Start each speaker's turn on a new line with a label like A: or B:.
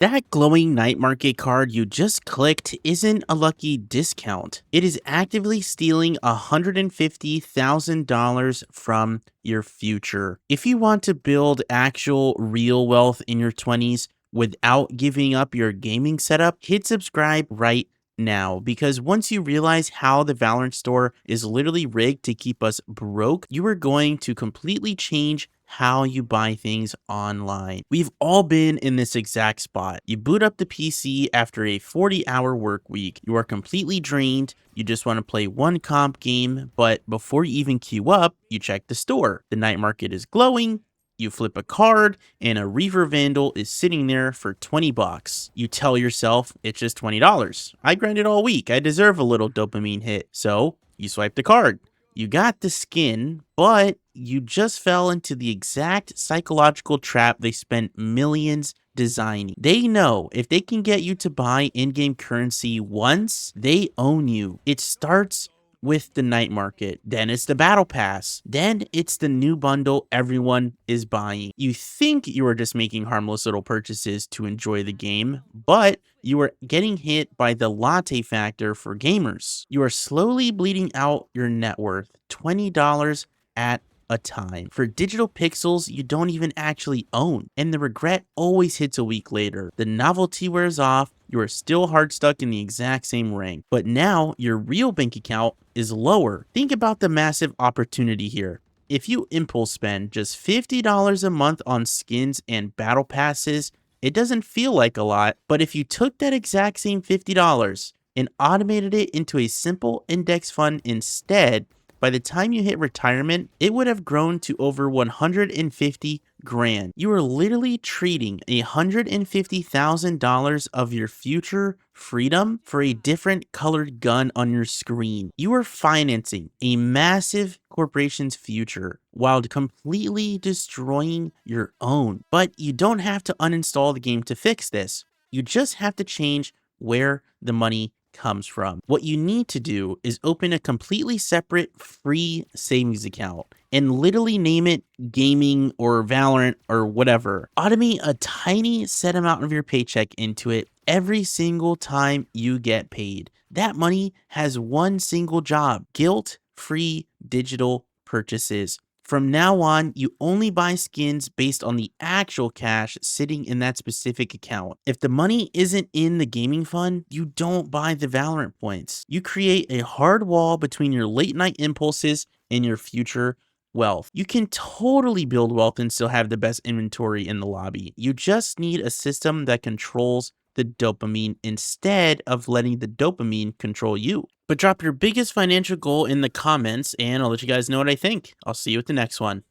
A: That glowing night market card you just clicked isn't a lucky discount. It is actively stealing $150,000 from your future. If you want to build actual real wealth in your 20s without giving up your gaming setup, hit subscribe right now, because once you realize how the Valorant store is literally rigged to keep us broke, you are going to completely change how you buy things online. We've all been in this exact spot. You boot up the PC after a 40-hour work week. You are completely drained. You just want to play one comp game, but before you even queue up, you check the store. The night market is glowing. You flip a card and a Reaver Vandal is sitting there for 20 bucks. You tell yourself it's just $20. I grinded all week. I deserve a little dopamine hit. So you swipe the card. You got the skin, but you just fell into the exact psychological trap they spent millions designing. They know if they can get you to buy in-game currency once, they own you. It starts with the night market, then it's the battle pass, then it's the new bundle everyone is buying. You think you are just making harmless little purchases to enjoy the game, but you are getting hit by the Latte Factor for gamers. You are slowly bleeding out your net worth, $20 at a time, for digital pixels you don't even actually own, and the regret always hits a week later. The novelty wears off, you are still hard stuck in the exact same rank, but now your real bank account is lower. Think about the massive opportunity here. If you impulse spend just $50 a month on skins and battle passes, it doesn't feel like a lot, but if you took that exact same $50 and automated it into a simple index fund instead, by the time you hit retirement, it would have grown to over 150 grand. You are literally trading $150,000 of your future freedom for a different colored gun on your screen. You are financing a massive corporation's future while completely destroying your own. But you don't have to uninstall the game to fix this. You just have to change where the money comes from. What you need to do is open a completely separate free savings account and literally name it gaming or Valorant or whatever. Automate a tiny set amount of your paycheck into it every single time you get paid. That money has one single job: guilt-free digital purchases. From now on, you only buy skins based on the actual cash sitting in that specific account. If the money isn't in the gaming fund, you don't buy the Valorant points. You create a hard wall between your late night impulses and your future wealth. You can totally build wealth and still have the best inventory in the lobby. You just need a system that controls the dopamine instead of letting the dopamine control you. But drop your biggest financial goal in the comments and I'll let you guys know what I think. I'll see you at the next one.